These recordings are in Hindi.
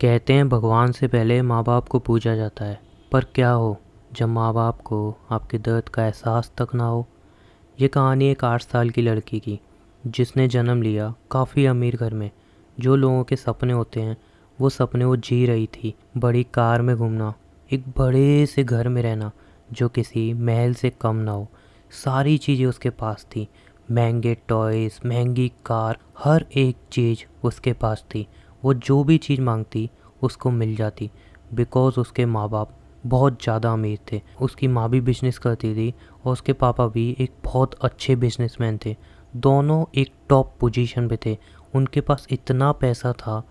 कहते हैं भगवान से पहले माँ बाप को पूजा जाता है। पर क्या हो जब माँ बाप को आपके दर्द का एहसास तक ना हो। ये कहानी एक 8 साल की लड़की की जिसने जन्म लिया काफ़ी अमीर घर में। जो लोगों के सपने होते हैं वो सपने वो जी रही थी। बड़ी कार में घूमना, एक बड़े से घर में रहना जो किसी महल से कम ना हो। सारी चीज़ें उसके पास थी, महंगे टॉयज़, महंगी कार, हर एक चीज़ उसके पास थी। वो जो भी चीज़ मांगती उसको मिल जाती बिकॉज़ उसके माँ बाप बहुत ज़्यादा अमीर थे। उसकी माँ भी बिजनेस करती थी और उसके पापा भी एक बहुत अच्छे बिजनेसमैन थे। दोनों एक टॉप पोजीशन पे थे। उनके पास इतना पैसा था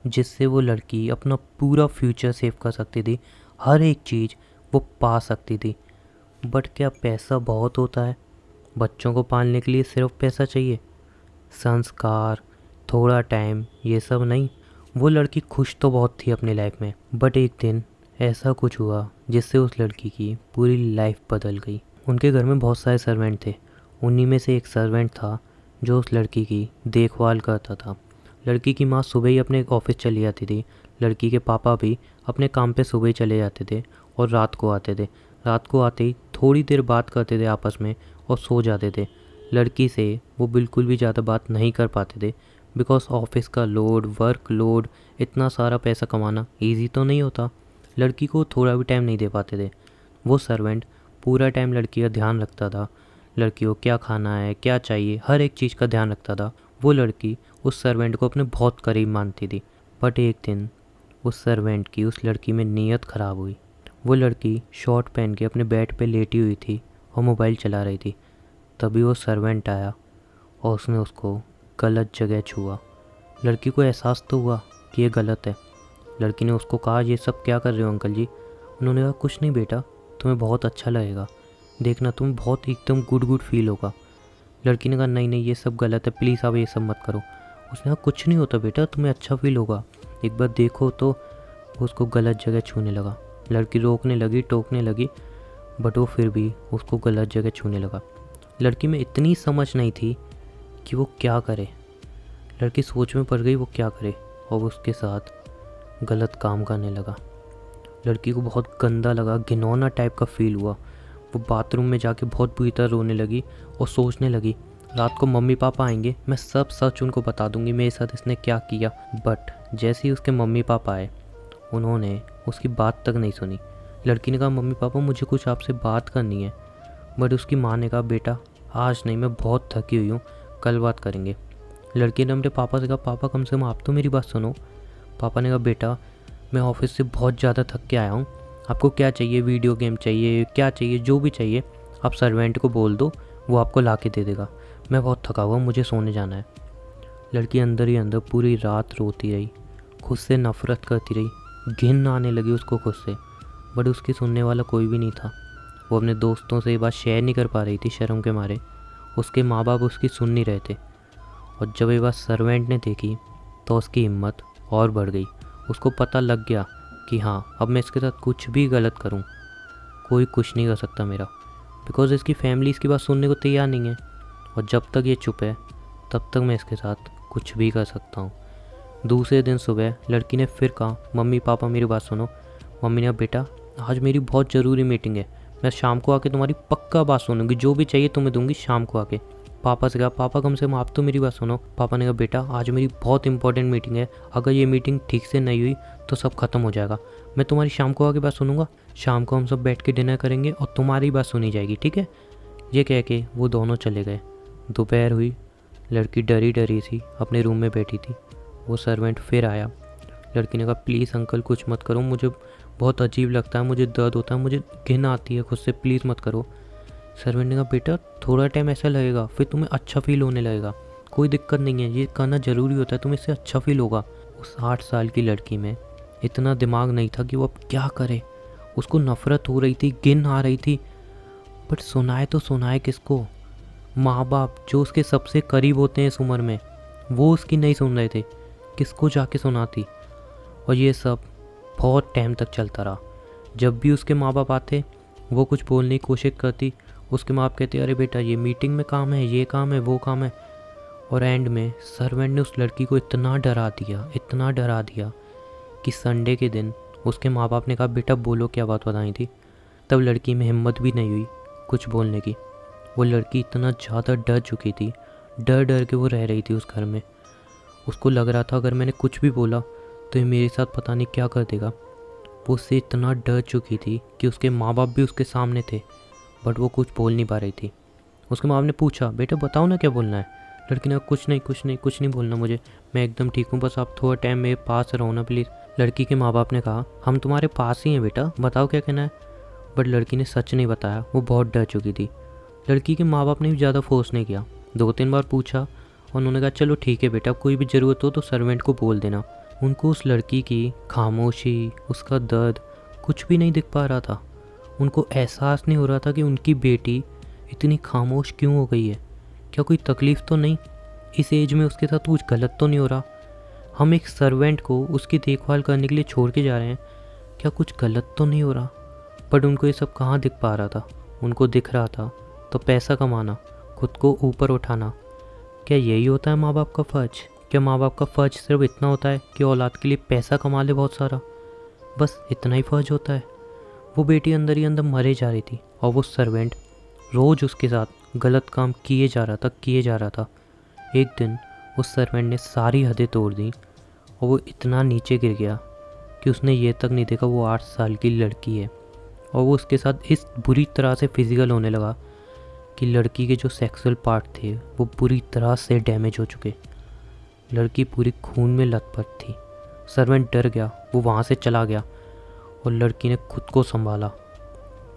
जिससे वो लड़की अपना पूरा फ्यूचर सेव कर सकती थी। हर एक चीज़ वो पा सकती थी। बट क्या पैसा बहुत होता है? बच्चों को पालने के लिए सिर्फ पैसा चाहिए? संस्कार, थोड़ा टाइम, ये सब नहीं। वो लड़की खुश तो बहुत थी अपनी लाइफ में, बट एक दिन ऐसा कुछ हुआ जिससे उस लड़की की पूरी लाइफ बदल गई। उनके घर में बहुत सारे सर्वेंट थे। उन्हीं में से एक सर्वेंट था जो उस लड़की की देखभाल करता था। लड़की की माँ सुबह ही अपने ऑफिस चली जाती थी। लड़की के पापा भी अपने काम पे सुबह ही चले जाते थे और रात को आते थे। रात को आते ही थोड़ी देर बात करते थे आपस में और सो जाते थे। लड़की से वो बिल्कुल भी ज़्यादा बात नहीं कर पाते थे बिकॉज ऑफिस का लोड, वर्क लोड, इतना सारा पैसा कमाना ईजी तो नहीं होता। लड़की को थोड़ा भी टाइम नहीं दे पाते थे। वो सर्वेंट पूरा टाइम लड़की का ध्यान रखता था। लड़की को क्या खाना है, क्या चाहिए, हर एक चीज़ का ध्यान रखता था। वो लड़की उस सर्वेंट को अपने बहुत करीब मानती थी। बट एक दिन उस सर्वेंट की उस लड़की में नीयत ख़राब हुई। वो लड़की शॉर्ट पहन के अपने बेड पे लेटी हुई थी और मोबाइल चला रही थी। तभी वो सर्वेंट आया और उसने उसको गलत जगह छुआ। लड़की को एहसास तो हुआ कि ये गलत है। लड़की ने उसको कहा, ये सब क्या कर रहे हो अंकल जी? उन्होंने कहा, कुछ नहीं बेटा, तुम्हें बहुत अच्छा लगेगा, देखना तुम्हें बहुत एकदम गुड गुड फील होगा। लड़की ने कहा, नहीं नहीं, ये सब गलत है, प्लीज़ आप ये सब मत करो। उसने कहा, कुछ नहीं होता बेटा, तुम्हें अच्छा फील होगा, एक बार देखो तो। उसको गलत जगह छूने लगा। लड़की रोकने लगी, टोकने लगी, बट वो फिर भी उसको गलत जगह छूने लगा। लड़की में इतनी समझ नहीं थी कि वो क्या करे। लड़की सोच में पड़ गई वो क्या करे और वो उसके साथ गलत काम करने लगा। लड़की को बहुत गंदा लगा, घिनौना टाइप का फील हुआ। वो बाथरूम में जाके बहुत बुरी तरह रोने लगी और सोचने लगी, रात को मम्मी पापा आएंगे, मैं सब सच उनको बता दूंगी मेरे साथ इसने क्या किया। बट जैसे ही उसके मम्मी पापा आए उन्होंने उसकी बात तक नहीं सुनी। लड़की ने कहा, मम्मी पापा मुझे कुछ आपसे बात करनी है। बट उसकी माँ ने कहा, बेटा आज नहीं, मैं बहुत थकी हुई हूँ, कल बात करेंगे। लड़की ने अपने पापा से कहा, पापा कम से कम आप तो मेरी बात सुनो। पापा ने कहा, बेटा मैं ऑफिस से बहुत ज़्यादा थक के आया हूँ, आपको क्या चाहिए, वीडियो गेम चाहिए, क्या चाहिए, जो भी चाहिए आप सर्वेंट को बोल दो, वो आपको ला के दे देगा। मैं बहुत थका हुआ, मुझे सोने जाना है। लड़की अंदर ही अंदर पूरी रात रोती रही, खुद से नफ़रत करती रही, घिन आने लगी उसको खुद से। बट उसकी सुनने वाला कोई भी नहीं था। वो अपने दोस्तों से ये बात शेयर नहीं कर पा रही थी शर्म के मारे। उसके माँ बाप उसकी सुन नहीं रहे थे। और जब ये बात सर्वेंट ने देखी तो उसकी हिम्मत और बढ़ गई। उसको पता लग गया कि हाँ, अब मैं इसके साथ कुछ भी गलत करूँ कोई कुछ नहीं कर सकता मेरा, बिकॉज़ इसकी फैमिली इसकी बात सुनने को तैयार नहीं है। और जब तक ये चुप है तब तक मैं इसके साथ कुछ भी कर सकता हूँ। दूसरे दिन सुबह लड़की ने फिर कहा, मम्मी पापा मेरी बात सुनो। मम्मी ने कहा, बेटा आज मेरी बहुत ज़रूरी मीटिंग है, मैं शाम को आके तुम्हारी पक्का बात सुनूंगी, जो भी चाहिए तुम्हें दूंगी शाम को आके। पापा से कहा, पापा कम से कम आप तो मेरी बात सुनो। पापा ने कहा, बेटा आज मेरी बहुत इंपॉर्टेंट मीटिंग है, अगर ये मीटिंग ठीक से नहीं हुई तो सब खत्म हो जाएगा। मैं तुम्हारी शाम को आके बात सुनूंगा, शाम को हम सब बैठ के डिनर करेंगे और तुम्हारी बात सुनी जाएगी, ठीक है? ये कह के वो दोनों चले गए। दोपहर हुई, लड़की डरी डरी सी अपने रूम में बैठी थी। वो सर्वेंट फिर आया। लड़की ने कहा, प्लीज़ अंकल कुछ मत करो, मुझे बहुत अजीब लगता है, मुझे दर्द होता है, मुझे घिन आती है खुद से, प्लीज़ मत करो। सर्वेंट ने कहा, बेटा थोड़ा टाइम ऐसा लगेगा, फिर तुम्हें अच्छा फील होने लगेगा, कोई दिक्कत नहीं है, ये करना ज़रूरी होता है, तुम्हें इससे अच्छा फील होगा। उस 8 साल की लड़की में इतना दिमाग नहीं था कि वो अब क्या करे। उसको नफ़रत हो रही थी, घिन आ रही थी, बट सुनाए तो सुनाए किसको? माँ बाप जो उसके सबसे करीब होते हैं इस उम्र में, वो उसकी नहीं सुन रहे थे, किसको जाके सुनाती? और ये सब बहुत टाइम तक चलता रहा। जब भी उसके माँ बाप आते वो कुछ बोलने की कोशिश करती, उसके माँ बाप कहते, अरे बेटा ये मीटिंग में काम है, ये काम है, वो काम है। और एंड में सर्वेंट ने उस लड़की को इतना डरा दिया, इतना डरा दिया कि संडे के दिन उसके माँ बाप ने कहा बेटा बोलो क्या बात बताई थी। तब लड़की में हिम्मत भी नहीं हुई कुछ बोलने की। वो लड़की इतना ज़्यादा डर चुकी थी, डर डर के वो रह रही थी उस घर में। उसको लग रहा था अगर मैंने कुछ भी बोला तो ये मेरे साथ पता नहीं क्या कर देगा। वो उससे इतना डर चुकी थी कि उसके माँ बाप भी उसके सामने थे, बट वो कुछ बोल नहीं पा रही थी। उसके माँ बाप ने पूछा बेटा बताओ ना क्या बोलना है। लड़की ने कहा कुछ नहीं बोलना मुझे, मैं एकदम ठीक हूँ, बस आप थोड़ा टाइम मेरे पास रहो ना प्लीज़। लड़की के माँ बाप ने कहा हम तुम्हारे पास ही हैं बेटा, बताओ क्या कहना है। बट लड़की ने सच नहीं बताया, वो बहुत डर चुकी थी। लड़की के माँ बाप ने भी ज़्यादा फोर्स नहीं किया, 2-3 बार पूछा और उन्होंने कहा चलो ठीक है बेटा, कोई भी ज़रूरत हो तो सर्वेंट को बोल देना। उनको उस लड़की की खामोशी, उसका दर्द कुछ भी नहीं दिख पा रहा था। उनको एहसास नहीं हो रहा था कि उनकी बेटी इतनी खामोश क्यों हो गई है। क्या कोई तकलीफ़ तो नहीं, इस एज में उसके साथ कुछ गलत तो नहीं हो रहा। हम एक सर्वेंट को उसकी देखभाल करने के लिए छोड़ के जा रहे हैं, क्या कुछ गलत तो नहीं हो रहा। बट उनको ये सब कहाँ दिख पा रहा था। उनको दिख रहा था तो पैसा कमाना, खुद को ऊपर उठाना। क्या यही होता है माँ बाप का फ़र्ज? क्या माँ बाप का फ़र्ज सिर्फ इतना होता है कि औलाद के लिए पैसा कमा ले बहुत सारा, बस इतना ही फ़र्ज होता है? वो बेटी अंदर ही अंदर मरे जा रही थी और वो सर्वेंट रोज़ उसके साथ गलत काम किए जा रहा था। एक दिन उस सर्वेंट ने सारी हदें तोड़ दी और वो इतना नीचे गिर गया कि उसने ये तक नहीं देखा वो 8 साल की लड़की है। और वो उसके साथ इस बुरी तरह से फिज़िकल होने लगा कि लड़की के जो सेक्सुअल पार्ट थे वो पूरी तरह से डैमेज हो चुके। लड़की पूरी खून में लथपथ थी। सर्वेंट डर गया, वो वहाँ से चला गया और लड़की ने खुद को संभाला।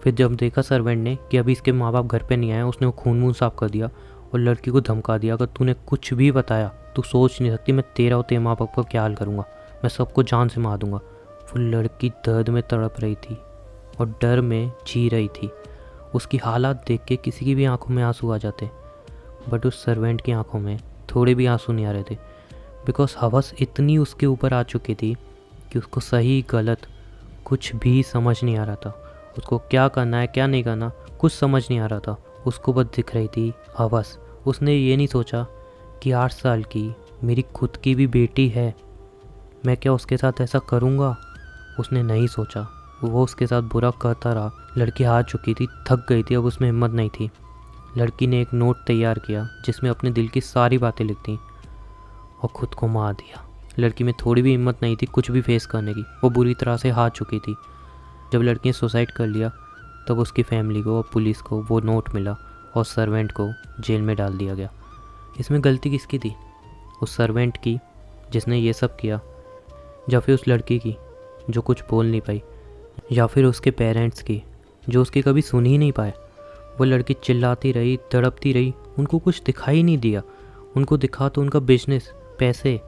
फिर जब देखा सर्वेंट ने कि अभी इसके माँ बाप घर पे नहीं आए, उसने वो खून वून साफ कर दिया और लड़की को धमका दिया अगर तूने कुछ भी बताया तू सोच नहीं सकती मैं तेरा और तेरे माँ बाप का क्या हाल करूँगा, मैं सबको जान से मार दूँगा। वो लड़की दर्द में तड़प रही थी और डर में जी रही थी। उसकी हालात देख के किसी की भी आंखों में आंसू आ जाते, बट उस सर्वेंट की आंखों में थोड़े भी आंसू नहीं आ रहे थे, बिकॉज हवस इतनी उसके ऊपर आ चुकी थी कि उसको सही गलत कुछ भी समझ नहीं आ रहा था। उसको क्या करना है क्या नहीं करना कुछ समझ नहीं आ रहा था। उसको बस दिख रही थी हवस। उसने ये नहीं सोचा कि 8 साल की मेरी खुद की भी बेटी है, मैं क्या उसके साथ ऐसा करूँगा। उसने नहीं सोचा, वो उसके साथ बुरा करता रहा। लड़की हार चुकी थी, थक गई थी, अब उसमें हिम्मत नहीं थी। लड़की ने एक नोट तैयार किया जिसमें अपने दिल की सारी बातें लिख दी और ख़ुद को मार दिया। लड़की में थोड़ी भी हिम्मत नहीं थी कुछ भी फेस करने की, वो बुरी तरह से हार चुकी थी। जब लड़की ने सुसाइड कर लिया तब उसकी फैमिली को और पुलिस को वो नोट मिला और सर्वेंट को जेल में डाल दिया गया। इसमें गलती किसकी थी? उस सर्वेंट की जिसने ये सब किया, या फिर उस लड़की की जो कुछ बोल नहीं पाई, या फिर उसके पेरेंट्स की जो उसकी कभी सुन ही नहीं पाए। वो लड़की चिल्लाती रही, तड़पती रही, उनको कुछ दिखाई नहीं दिया। उनको दिखा तो उनका बिजनेस, पैसे।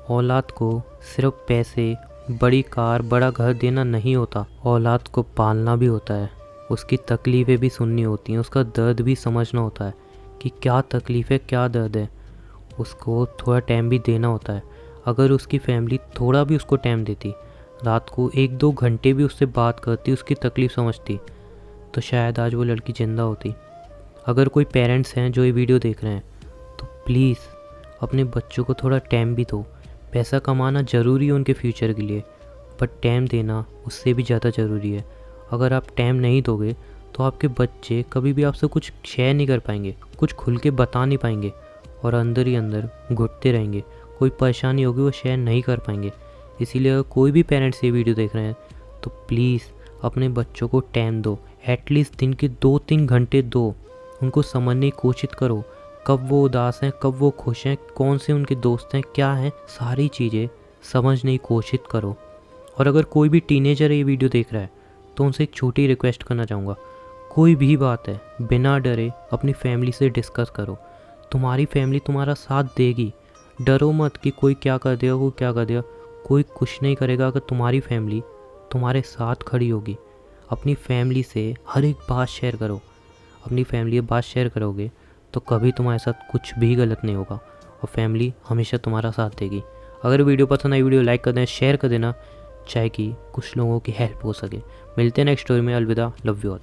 औलाद को सिर्फ पैसे, बड़ी कार, बड़ा घर देना नहीं होता, औलाद को पालना भी होता है। उसकी तकलीफ़ें भी सुननी होती हैं, उसका दर्द भी समझना होता है कि क्या तकलीफ़ है क्या दर्द है। उसको थोड़ा टाइम भी देना होता है। अगर उसकी फैमिली थोड़ा भी उसको टाइम देती, रात को 1-2 घंटे भी उससे बात करती, उसकी तकलीफ़ समझती, तो शायद आज वो लड़की ज़िंदा होती। अगर कोई पेरेंट्स हैं जो ये वीडियो देख रहे हैं तो प्लीज़ अपने बच्चों को थोड़ा टाइम भी दो। पैसा कमाना ज़रूरी है उनके फ्यूचर के लिए, बट टाइम देना उससे भी ज़्यादा ज़रूरी है। अगर आप टाइम नहीं दोगे तो आपके बच्चे कभी भी आपसे कुछ शेयर नहीं कर पाएंगे, कुछ खुल के बता नहीं पाएंगे और अंदर ही अंदर घुटते रहेंगे। कोई परेशानी होगी वो शेयर नहीं कर पाएंगे। इसीलिए अगर कोई भी पेरेंट्स ये वीडियो देख रहे हैं तो प्लीज़ अपने बच्चों को टाइम दो। एटलीस्ट दिन के 2-3 घंटे दो। उनको समझने की कोशिश करो, कब वो उदास हैं, कब वो खुश हैं, कौन से उनके दोस्त हैं, क्या हैं, सारी चीज़ें समझने की कोशिश करो। और अगर कोई भी टीनेजर ये वीडियो देख रहा है तो उनसे एक छोटी रिक्वेस्ट करना चाहूँगा, कोई भी बात है बिना डरे अपनी फैमिली से डिस्कस करो। तुम्हारी फैमिली तुम्हारा साथ देगी। डरो मत कि कोई क्या कर देगा, कोई क्या कर देगा। कोई कुछ नहीं करेगा अगर तुम्हारी फैमिली तुम्हारे साथ खड़ी होगी। अपनी फैमिली से हर एक बात शेयर करो। अपनी फैमिली से बात शेयर करोगे तो कभी तुम्हारे साथ कुछ भी गलत नहीं होगा और फैमिली हमेशा तुम्हारा साथ देगी। अगर वीडियो पसंद आई, वीडियो लाइक कर देना, शेयर कर देना, चाहे कि कुछ लोगों की हेल्प हो सके। मिलते हैं नेक्स्ट स्टोरी में। अलविदा, लव यू ऑल।